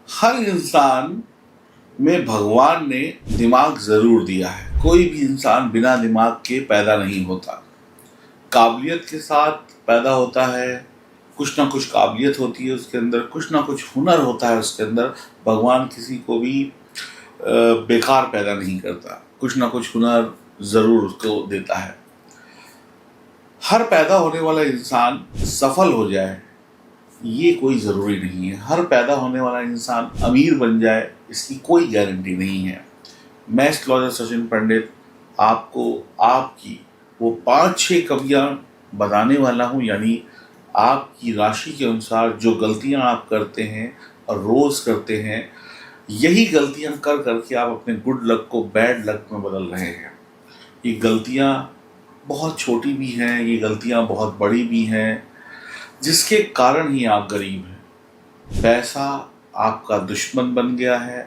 हर इंसान में भगवान ने दिमाग जरूर दिया है। कोई भी इंसान बिना दिमाग के पैदा नहीं होता। काबिलियत के साथ पैदा होता है, कुछ ना कुछ काबिलियत होती है उसके अंदर, कुछ ना कुछ हुनर होता है उसके अंदर। भगवान किसी को भी बेकार पैदा नहीं करता, कुछ ना कुछ हुनर जरूर उसको देता है। हर पैदा होने वाला इंसान सफल हो जाए ये कोई ज़रूरी नहीं है। हर पैदा होने वाला इंसान अमीर बन जाए इसकी कोई गारंटी नहीं है। मैं एस्ट्रोलॉजर सचिन पंडित आपको आपकी वो 5-6 कमियां बताने वाला हूं, यानी आपकी राशि के अनुसार जो गलतियां आप करते हैं और रोज करते हैं, यही गलतियां कर करके आप अपने गुड लक को बैड लक में बदल रहे हैं। ये गलतियां बहुत छोटी भी हैं, ये गलतियां बहुत बड़ी भी हैं, जिसके कारण ही आप गरीब हैं। पैसा आपका दुश्मन बन गया है।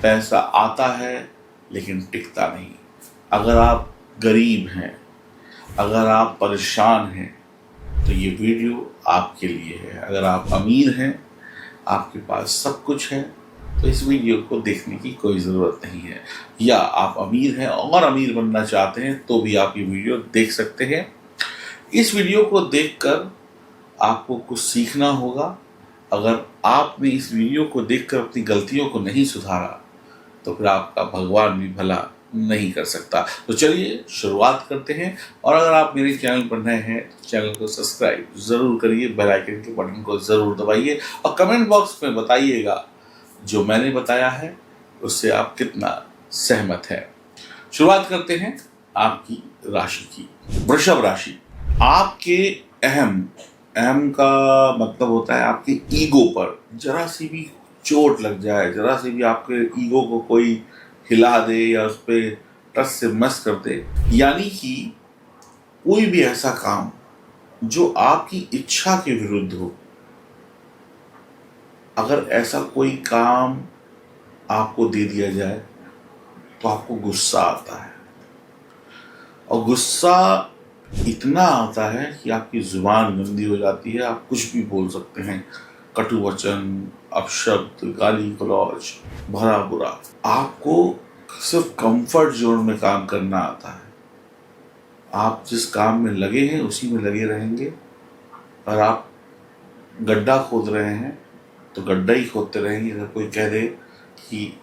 पैसा आता है लेकिन टिकता नहीं। अगर आप गरीब हैं, अगर आप परेशान हैं, तो ये वीडियो आपके लिए है। अगर आप अमीर हैं, आपके पास सब कुछ है, तो इस वीडियो को देखने की कोई ज़रूरत नहीं है। या आप अमीर हैं और अमीर बनना चाहते हैं तो भी आप ये वीडियो देख सकते हैं। इस वीडियो को देखकर आपको कुछ सीखना होगा। अगर आपने इस वीडियो को देखकर अपनी गलतियों को नहीं सुधारा तो फिर आपका भगवान भी भला नहीं कर सकता। तो चलिए शुरुआत करते हैं। और अगर आप मेरे चैनल पर नए हैं तो चैनल को सब्सक्राइब ज़रूर करिए, बेल आइकन के बटन को ज़रूर दबाइए और कमेंट बॉक्स में बताइएगा जो मैंने बताया है उससे आप कितना सहमत हैं। शुरुआत करते हैं आपकी राशि की। वृषभ राशि। आपके अहम अहम का मतलब होता है आपके ईगो पर जरा सी भी चोट लग जाए, जरा सी भी आपके ईगो को कोई हिला दे या उस पर टस से मस कर दे, यानी कि कोई भी ऐसा काम जो आपकी इच्छा के विरुद्ध हो, अगर ऐसा कोई काम आपको दे दिया जाए तो आपको गुस्सा आता है। और गुस्सा इतना आता है कि आपकी जुबान गंदी हो जाती है, आप कुछ भी बोल सकते हैं, कटु वचन, अपशब्द, गाली गलौज, भरा बुरा। आपको सिर्फ कंफर्ट जोन में काम करना आता है। आप जिस काम में लगे हैं उसी में लगे रहेंगे। और आप गड्ढा खोद रहे हैं तो गड्ढा ही खोदते रहेंगे। अगर कोई कह दे कि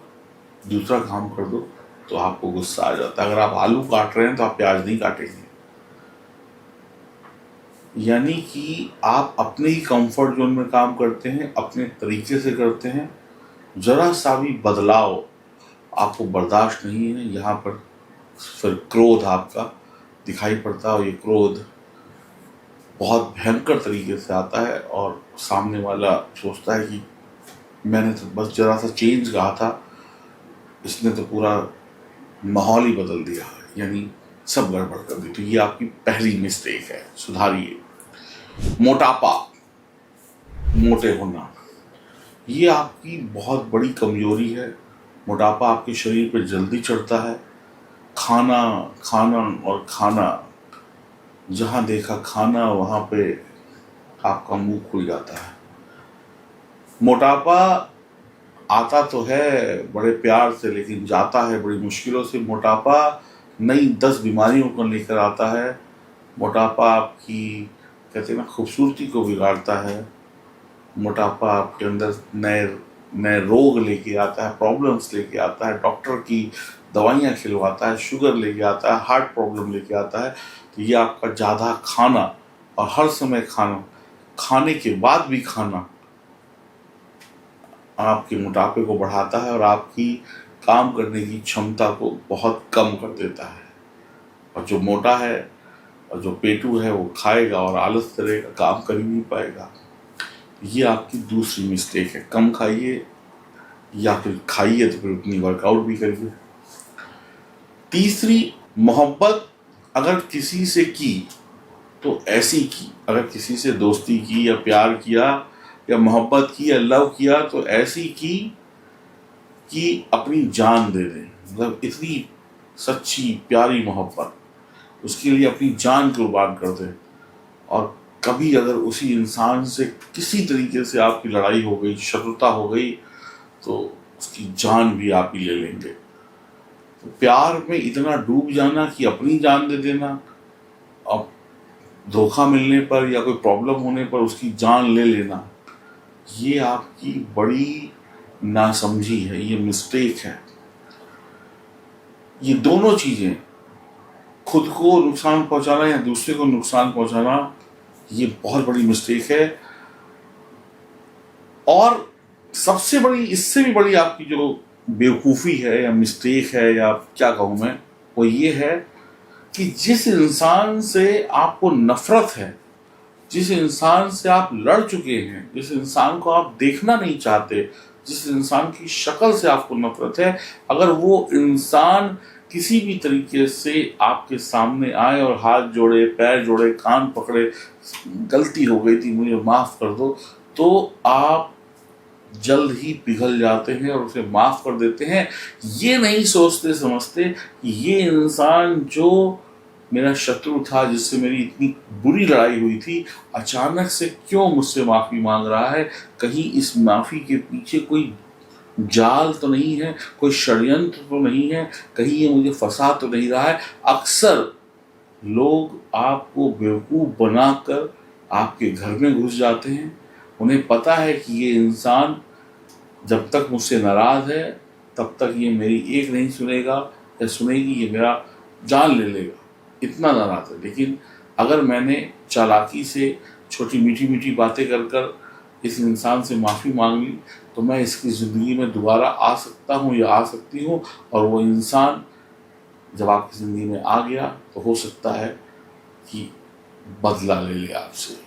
दूसरा काम कर दो तो आपको गुस्सा आ जाता है। अगर आप आलू काट रहे हैं तो आप प्याज नहीं काटेंगे। यानी कि आप अपने ही कंफर्ट जोन में काम करते हैं, अपने तरीके से करते हैं। जरा सा भी बदलाव आपको बर्दाश्त नहीं है। यहाँ पर फिर क्रोध आपका दिखाई पड़ता है और ये क्रोध बहुत भयंकर तरीके से आता है और सामने वाला सोचता है कि मैंने तो बस जरा सा चेंज कहा था, इसने तो पूरा माहौल ही बदल दिया, यानी सब गड़बड़ कर दी। तो ये आपकी पहली मिस्टेक है, सुधारिए। मोटापा, मोटे होना, ये आपकी बहुत बड़ी कमजोरी है। मोटापा आपके शरीर पे जल्दी चढ़ता है। खाना खाना और खाना, जहाँ देखा खाना वहाँ पे आपका मुंह खुल जाता है। मोटापा आता तो है बड़े प्यार से लेकिन जाता है बड़ी मुश्किलों से। मोटापा नई 10 बीमारियों को लेकर आता है। मोटापा आपकी कहते हैं ना खूबसूरती को बिगाड़ता है। मोटापा आपके अंदर नए नए रोग लेके आता है, प्रॉब्लम्स लेके आता है, डॉक्टर की दवाइयाँ खिलवाता है, शुगर लेके आता है, हार्ट प्रॉब्लम लेके आता है। तो ये आपका ज़्यादा खाना और हर समय खाना, खाने के बाद भी खाना आपके मोटापे को बढ़ाता है और आपकी काम करने की क्षमता को बहुत कम कर देता है। और जो मोटा है और जो पेटू है वो खाएगा और आलस करेगा, काम कर ही नहीं पाएगा। ये आपकी दूसरी मिस्टेक है। कम खाइए या फिर खाइए तो फिर उतनी वर्कआउट भी करिए। तीसरी, मोहब्बत अगर किसी से की तो ऐसी की, अगर किसी से दोस्ती की या प्यार किया या मोहब्बत की या लव किया तो ऐसी की कि अपनी जान दे दें। मतलब इतनी सच्ची प्यारी मोहब्बत, उसके लिए अपनी जान कुर्बान कर दें। और कभी अगर उसी इंसान से किसी तरीके से आपकी लड़ाई हो गई, शत्रुता हो गई, तो उसकी जान भी आप ही ले लेंगे। तो प्यार में इतना डूब जाना कि अपनी जान दे देना, अब धोखा मिलने पर या कोई प्रॉब्लम होने पर उसकी जान ले लेना, ये आपकी बड़ी नासमझी है, ये मिस्टेक है। ये दोनों चीजें, खुद को नुकसान पहुंचाना या दूसरे को नुकसान पहुंचाना, ये बहुत बड़ी मिस्टेक है। और सबसे बड़ी, इससे भी बड़ी आपकी जो बेवकूफ़ी है या मिस्टेक है या क्या कहूँ मैं, वो ये है कि जिस इंसान से आपको नफरत है, जिस इंसान से आप लड़ चुके हैं, जिस इंसान को आप देखना नहीं चाहते, जिस इंसान की शक्ल से आपको नफरत है, अगर वो इंसान किसी भी तरीके से आपके सामने आए और हाथ जोड़े, पैर जोड़े, कान पकड़े, गलती हो गई थी मुझे माफ़ कर दो, तो आप जल्द ही पिघल जाते हैं और उसे माफ़ कर देते हैं। ये नहीं सोचते समझते कि ये इंसान जो मेरा शत्रु था, जिससे मेरी इतनी बुरी लड़ाई हुई थी, अचानक से क्यों मुझसे माफ़ी मांग रहा है। कहीं इस माफ़ी के पीछे कोई जाल तो नहीं है, कोई षड्यंत्र तो नहीं है, कहीं ये मुझे फंसा तो नहीं रहा है। अक्सर लोग आपको बेवकूफ़ बनाकर आपके घर में घुस जाते हैं। उन्हें पता है कि ये इंसान जब तक मुझसे नाराज़ है तब तक ये मेरी एक नहीं सुनेगा, या सुनेगी ये मेरा जान ले लेगा, इतना नाराज़ है। लेकिन अगर मैंने चालाकी से छोटी मीठी मीठी बातें कर कर इस इंसान से माफ़ी मांग ली, तो मैं इसकी ज़िंदगी में दोबारा आ सकता हूँ या आ सकती हूँ। और वो इंसान जब आपकी ज़िंदगी में आ गया तो हो सकता है कि बदला ले ले आपसे।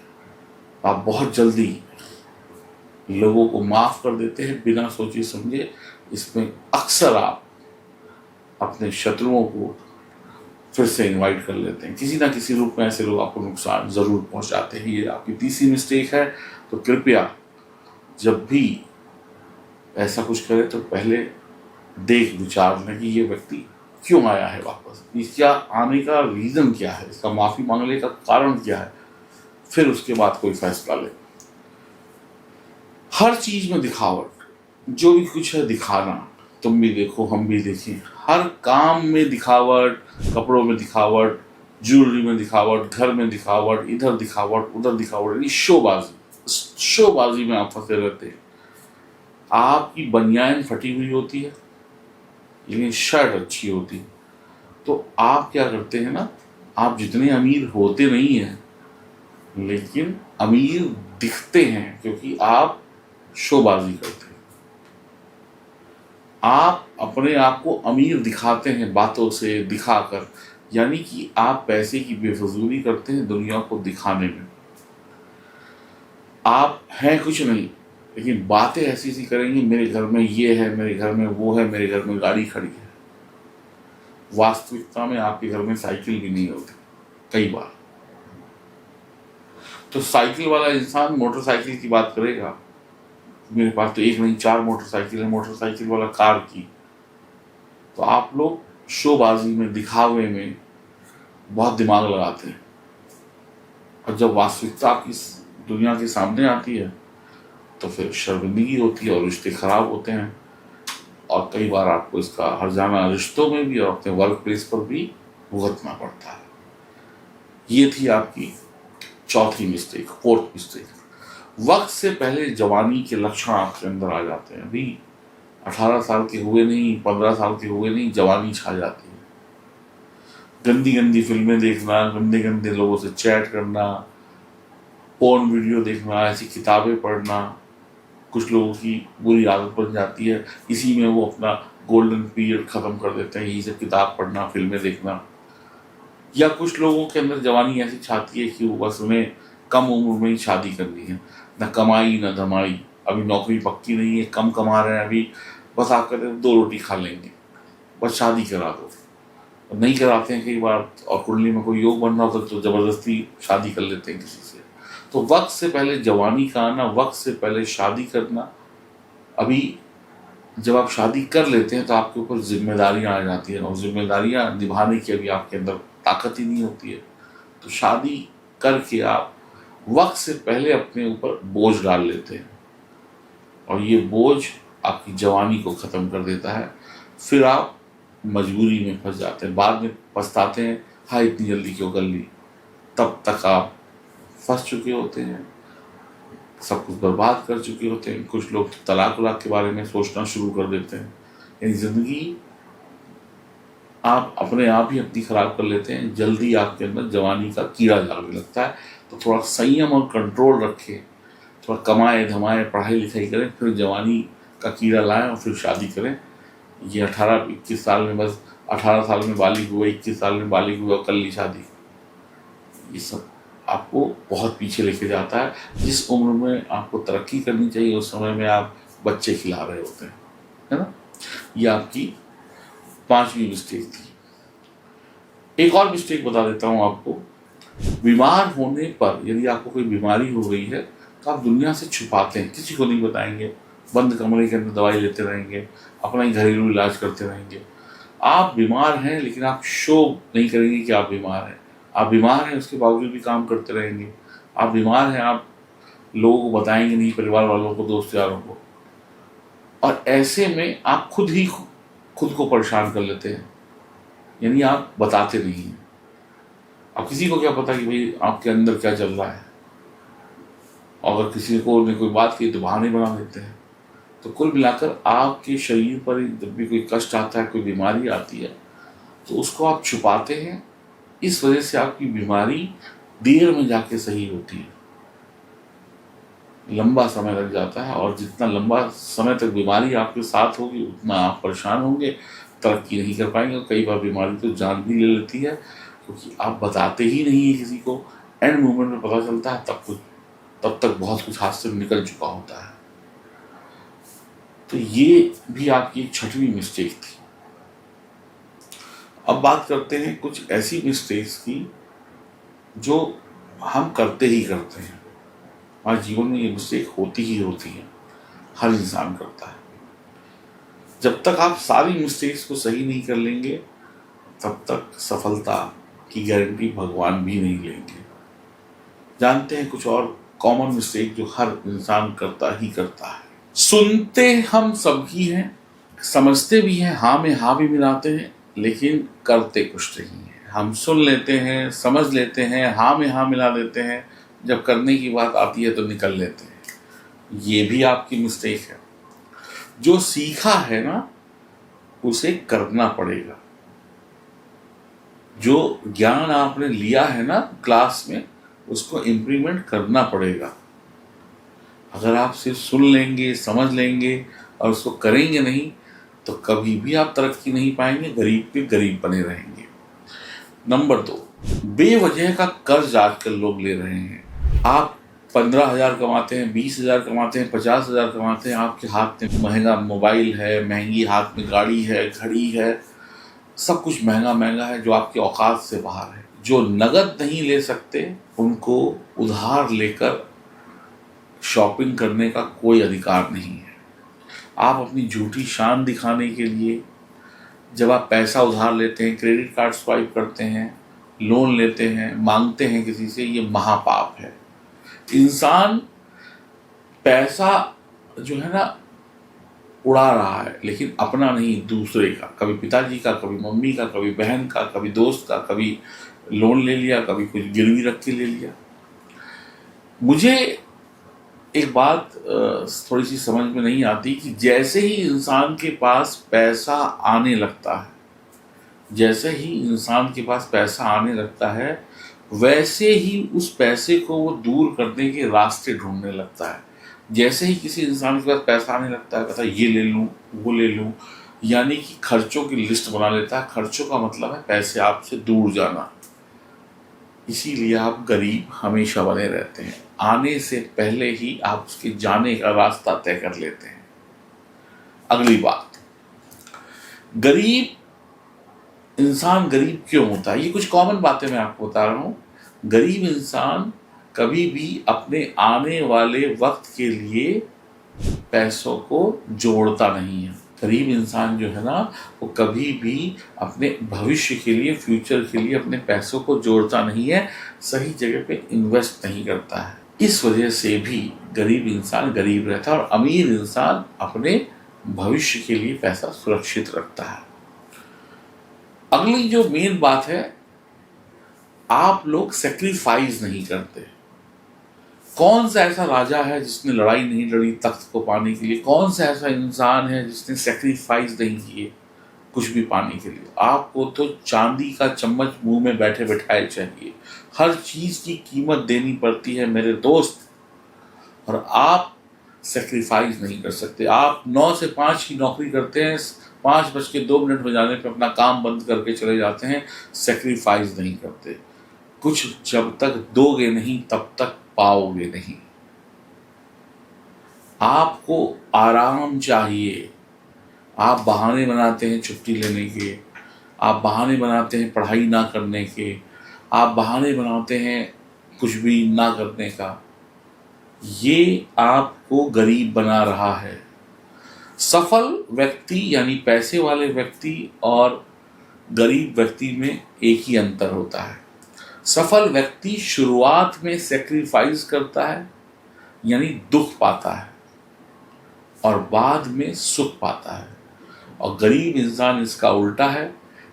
आप बहुत जल्दी लोगों को माफ़ कर देते हैं बिना सोचे समझे। इसमें अक्सर आप अपने शत्रुओं को फिर से इनवाइट कर लेते हैं। किसी ना किसी रूप में ऐसे लोग आपको नुकसान ज़रूर पहुंचाते हैं। ये आपकी तीसरी मिस्टेक है। तो कृपया जब भी ऐसा कुछ करें तो पहले देख विचार लें कि ये व्यक्ति क्यों आया है वापस, इसका आने का रीज़न क्या है, इसका माफ़ी मांगने का कारण क्या है, फिर उसके बाद कोई फैसला लें। हर चीज़ में दिखावट, जो भी कुछ है दिखाना, तुम भी देखो हम भी देखें, हर काम में दिखावट, कपड़ों में दिखावट, ज्वेलरी में दिखावट, घर में दिखावट, इधर दिखावट उधर दिखावट, यानी शोबाजी में आप फंसे रहते हैं। आपकी बनियान फटी हुई होती है लेकिन शर्ट अच्छी होती है, तो आप क्या करते हैं ना, आप जितने अमीर होते नहीं हैं लेकिन अमीर दिखते हैं, क्योंकि आप शोबाजी करते हैं। आप अपने आप को अमीर दिखाते हैं बातों से दिखाकर, यानी कि आप पैसे की बेफजूली करते हैं दुनिया को दिखाने में। आप हैं कुछ नहीं लेकिन बातें ऐसी ऐसी करेंगे, मेरे घर में ये है, मेरे घर में वो है, मेरे घर में गाड़ी खड़ी है। वास्तविकता में आपके घर में साइकिल भी नहीं होती कई बार। तो साइकिल वाला इंसान मोटरसाइकिल की बात करेगा, मेरे पास तो एक नहीं 4 मोटरसाइकिल है, मोटरसाइकिल वाला कार की। तो आप लोग शोबाजी में, दिखावे में बहुत दिमाग लगाते हैं, और जब वास्तविकता आपकी दुनिया के सामने आती है तो फिर शर्मिंदगी होती है और रिश्ते खराब होते हैं। और कई बार आपको इसका हर्जाना रिश्तों में भी और अपने वर्क प्लेस पर भी भुगतना पड़ता है। ये थी आपकी चौथी मिस्टेक, फोर्थ मिस्टेक। वक्त से पहले जवानी के लक्षण आपके अंदर आ जाते हैं। अभी 18 साल के हुए नहीं, 15 साल के हुए नहीं, जवानी छा जाती है। गंदी गंदी फिल्में देखना, गंदे गंदे लोगों से चैट करना, पोर्न वीडियो देखना, ऐसी किताबें पढ़ना, कुछ लोगों की बुरी आदत बन जाती है। इसी में वो अपना गोल्डन पीरियड ख़त्म कर देते हैं, यही सब किताब पढ़ना, फिल्में देखना। या कुछ लोगों के अंदर जवानी ऐसी छाती है कि वो बस उन्हें कम उम्र में ही शादी करनी है, न कमाई न धमाई, अभी नौकरी पक्की नहीं है, कम कमा रहे हैं अभी, बस आप कहते हैं 2 रोटी खा लेंगे, बस शादी करा दो। नहीं कराते हैं कई बार, और कुंडली में कोई योग बन रहा होता तो ज़बरदस्ती शादी कर लेते हैं किसी से। तो वक्त से पहले जवानी का आना, वक्त से पहले शादी करना। अभी जब आप शादी कर लेते हैं तो आपके ऊपर जिम्मेदारियां आ जाती हैं, और जिम्मेदारियां निभाने की अभी आपके अंदर ताकत ही नहीं होती है। तो शादी करके आप वक्त से पहले अपने ऊपर बोझ डाल लेते हैं, और ये बोझ आपकी जवानी को ख़त्म कर देता है। फिर आप मजबूरी में फंस जाते हैं, बाद में पछताते हैं, हाँ इतनी जल्दी क्यों कर ली। तब तक आप फंस चुके होते हैं, सब कुछ बर्बाद कर चुके होते हैं। कुछ लोग तलाक वलाक के बारे में सोचना शुरू कर देते हैं। यानी ज़िंदगी आप अपने आप ही अपनी ख़राब कर लेते हैं। जल्दी आपके अंदर जवानी का कीड़ा जागने लगता है। तो थोड़ा संयम और कंट्रोल रखें, थोड़ा कमाएं धमाएं, पढ़ाई लिखाई करें, फिर जवानी का कीड़ा लाएं और फिर शादी करें। ये 18-21 साल में, बस 18 साल में बालिग हुआ, 21 साल में बालिग हुआ, कर ली शादी, ये सब आपको बहुत पीछे लेके जाता है। जिस उम्र में आपको तरक्की करनी चाहिए उस समय में आप बच्चे खिला रहे होते हैं, है ना। ये आपकी 5वीं मिस्टेक थी। एक और मिस्टेक बता देता हूँ आपको। बीमार होने पर यदि आपको कोई बीमारी हो गई है तो आप दुनिया से छुपाते हैं, किसी को नहीं बताएंगे, बंद कमरे के अंदर दवाई लेते रहेंगे, अपना ही घरेलू इलाज करते रहेंगे। आप बीमार हैं लेकिन आप शो नहीं करेंगे कि आप बीमार हैं। आप बीमार हैं उसके बावजूद भी काम करते रहेंगे। आप बीमार हैं, आप लोगों को बताएंगे नहीं, परिवार वालों को, दोस्त यारों को। और ऐसे में आप खुद को परेशान कर लेते हैं, यानी आप बताते नहीं हैं। अब किसी को क्या पता कि भाई आपके अंदर क्या चल रहा है। अगर किसी को ने कोई बात की तो बहाने बना देते हैं। तो कुल मिलाकर आपके शरीर पर जब भी कोई कष्ट आता है, कोई बीमारी आती है, तो उसको आप छुपाते हैं। इस वजह से आपकी बीमारी देर में जाके सही होती है, लंबा समय लग जाता है। और जितना लंबा समय तक बीमारी आपके साथ होगी उतना आप परेशान होंगे, तरक्की नहीं कर पाएंगे। और कई बार बीमारी तो जान भी ले लेती है, क्योंकि आप बताते ही नहीं है किसी को। एंड मोमेंट में पता चलता है, तब तक बहुत कुछ हाथ से निकल चुका होता है। तो ये भी आपकी 6वीं मिस्टेक थी। अब बात करते हैं कुछ ऐसी मिस्टेक्स की जो हम करते ही करते हैं। हमारे जीवन में ये मिस्टेक होती ही होती है, हर इंसान करता है। जब तक आप सारी मिस्टेक्स को सही नहीं कर लेंगे तब तक सफलता की गारंटी भगवान भी नहीं लेंगे। जानते हैं कुछ और कॉमन मिस्टेक जो हर इंसान करता ही करता है। सुनते हम सबकी हैं, समझते भी हैं, हाँ में हाँ भी मिलाते हैं, लेकिन करते कुछ नहीं है। हम सुन लेते हैं, समझ लेते हैं, हाँ में हाँ मिला देते हैं, जब करने की बात आती है तो निकल लेते हैं। ये भी आपकी मिस्टेक है। जो सीखा है ना उसे करना पड़ेगा। जो ज्ञान आपने लिया है ना क्लास में, उसको इम्प्लीमेंट करना पड़ेगा। अगर आप सिर्फ सुन लेंगे, समझ लेंगे और उसको करेंगे नहीं तो कभी भी आप तरक्की नहीं पाएंगे, गरीब के गरीब बने रहेंगे। नंबर 2, बेवजह का कर्ज आजकल लोग ले रहे हैं। आप 15,000 कमाते हैं, 20,000 कमाते हैं, 50,000 कमाते हैं, आपके हाथ में महंगा मोबाइल है, महंगी हाथ में गाड़ी है, घड़ी है, सब कुछ महंगा महंगा है जो आपके औकात से बाहर है। जो नगद नहीं ले सकते उनको उधार लेकर शॉपिंग करने का कोई अधिकार नहीं है। आप अपनी झूठी शान दिखाने के लिए जब आप पैसा उधार लेते हैं, क्रेडिट कार्ड स्वाइप करते हैं, लोन लेते हैं, मांगते हैं किसी से, ये महापाप है। इंसान पैसा जो है ना उड़ा रहा है, लेकिन अपना नहीं, दूसरे का। कभी पिताजी का, कभी मम्मी का, कभी बहन का, कभी दोस्त का, कभी लोन ले लिया, कभी कुछ गिरवी रख के ले लिया। मुझे एक बात थोड़ी सी समझ में नहीं आती कि जैसे ही इंसान के पास पैसा आने लगता है, जैसे ही इंसान के पास पैसा आने लगता है, वैसे ही उस पैसे को वो दूर करने के रास्ते ढूंढने लगता है। जैसे ही किसी इंसान के पास पैसा आने लगता है, कहता है ये ले लूँ, वो ले लूँ, यानी कि खर्चों की लिस्ट बना लेता है। खर्चों का मतलब है पैसे आपसे दूर जाना। इसीलिए आप गरीब हमेशा बने रहते हैं। आने से पहले ही आप उसके जाने का रास्ता तय कर लेते हैं। अगली बात, गरीब इंसान गरीब क्यों होता है? ये कुछ कॉमन बातें मैं आपको बता रहा हूँ। गरीब इंसान कभी भी अपने आने वाले वक्त के लिए पैसों को जोड़ता नहीं है। गरीब इंसान जो है ना, वो कभी भी अपने भविष्य के लिए, फ्यूचर के लिए अपने पैसों को जोड़ता नहीं है, सही जगह पे इन्वेस्ट नहीं करता है। इस वजह से भी गरीब इंसान गरीब रहता है और अमीर इंसान अपने भविष्य के लिए पैसा सुरक्षित रखता है। अगली जो मेन बात है, आप लोग सेक्रीफाइस नहीं करते। कौन सा ऐसा राजा है जिसने लड़ाई नहीं लड़ी तख्त को पाने के लिए? कौन सा ऐसा इंसान है जिसने सेक्रीफाइस नहीं किए कुछ भी पाने के लिए? आपको तो चांदी का चम्मच मुंह में बैठे बैठाए चाहिए। हर चीज की कीमत देनी पड़ती है मेरे दोस्त, और आप सेक्रीफाइस नहीं कर सकते। आप 9 से 5 की नौकरी करते हैं, 5:02 हो जाने पर अपना काम बंद करके चले जाते हैं, सेक्रीफाइस नहीं करते। कुछ जब तक दोगे नहीं तब तक पाओगे नहीं। आपको आराम चाहिए। आप बहाने बनाते हैं छुट्टी लेने के, आप बहाने बनाते हैं पढ़ाई ना करने के, आप बहाने बनाते हैं कुछ भी ना करने का। ये आपको गरीब बना रहा है। सफल व्यक्ति यानी पैसे वाले व्यक्ति और गरीब व्यक्ति में एक ही अंतर होता है। सफल व्यक्ति शुरुआत में सेक्रीफाइस करता है यानी दुख पाता है, और बाद में सुख पाता है। और गरीब इंसान इसका उल्टा है।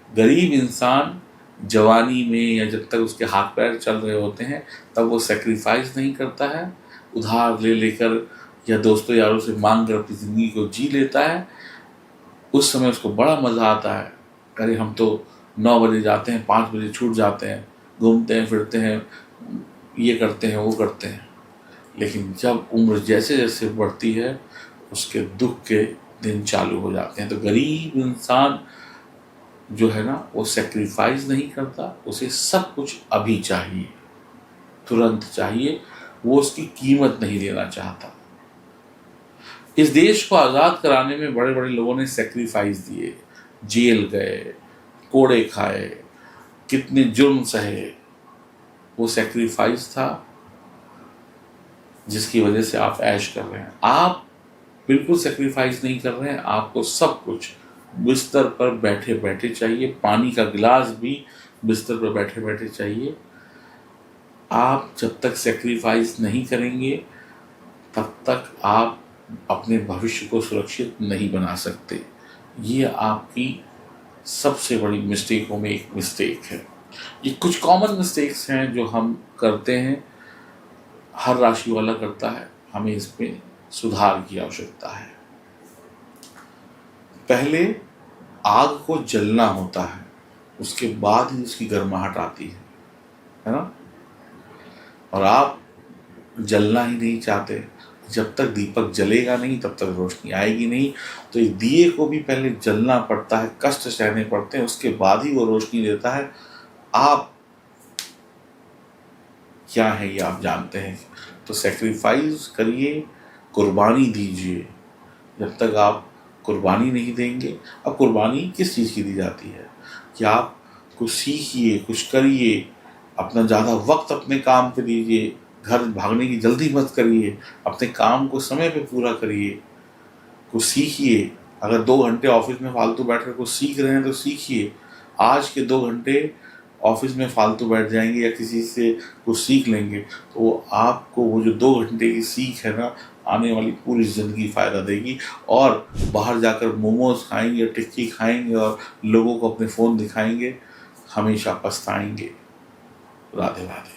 गरीब इंसान जवानी में या जब तक उसके हाथ पैर चल रहे होते हैं तब वो सेक्रीफाइस नहीं करता है, उधार ले लेकर या दोस्तों यारों से मांग कर अपनी ज़िंदगी को जी लेता है। उस समय उसको बड़ा मज़ा आता है, अरे हम तो 9 बजे जाते हैं, 5 बजे छूट जाते हैं, घूमते हैं फिरते हैं, ये करते हैं वो करते हैं। लेकिन जब उम्र जैसे जैसे बढ़ती है उसके दुख के दिन चालू हो जाते हैं। तो गरीब इंसान जो है ना वो सेक्रीफाइस नहीं करता, उसे सब कुछ अभी चाहिए, तुरंत चाहिए, वो उसकी कीमत नहीं देना चाहता। इस देश को आज़ाद कराने में बड़े बड़े लोगों ने सेक्रीफाइस दिए, जेल गए, कोड़े खाए, कितने जुर्म सहे। वो सेक्रीफाइस था जिसकी वजह से आप ऐश कर रहे हैं। आप बिल्कुल सेक्रीफाइस नहीं कर रहे हैं। आपको सब कुछ बिस्तर पर बैठे बैठे चाहिए, पानी का गिलास भी बिस्तर पर बैठे बैठे चाहिए। आप जब तक सेक्रीफाइस नहीं करेंगे तब तक आप अपने भविष्य को सुरक्षित नहीं बना सकते। ये आपकी सबसे बड़ी मिस्टेकों में एक मिस्टेक है। ये कुछ कॉमन मिस्टेक्स हैं जो हम करते हैं, हर राशि वाला करता है, हमें इसमें सुधार की आवश्यकता है। पहले आग को जलना होता है, उसके बाद ही उसकी गर्माहट आती है ना? और आप जलना ही नहीं चाहते। जब तक दीपक जलेगा नहीं तब तक रोशनी आएगी नहीं। तो इस दिए को भी पहले जलना पड़ता है, कष्ट सहने पड़ते हैं, उसके बाद ही वो रोशनी देता है। आप क्या है ये आप जानते हैं। तो सेक्रीफाइस करिए, कुर्बानी दीजिए। जब तक आप कुर्बानी नहीं देंगे, अब कुर्बानी किस चीज़ की दी जाती है कि आप कुछ सीखिए, कुछ करिए, अपना ज़्यादा वक्त अपने काम पे दीजिए, घर भागने की जल्दी मत करिए, अपने काम को समय पे पूरा करिए, कुछ सीखिए। अगर 2 घंटे ऑफिस में फालतू बैठकर कुछ सीख रहे हैं तो सीखिए। आज के 2 घंटे ऑफिस में फालतू बैठ जाएंगे या किसी से कुछ सीख लेंगे तो आपको वो जो 2 घंटे की सीख है ना, आने वाली पूरी ज़िंदगी फ़ायदा देगी। और बाहर जाकर मोमोज खाएंगे, टिक्की खाएंगे और लोगों को अपने फ़ोन दिखाएंगे, हमेशा पछताएंगे। राधे राधे।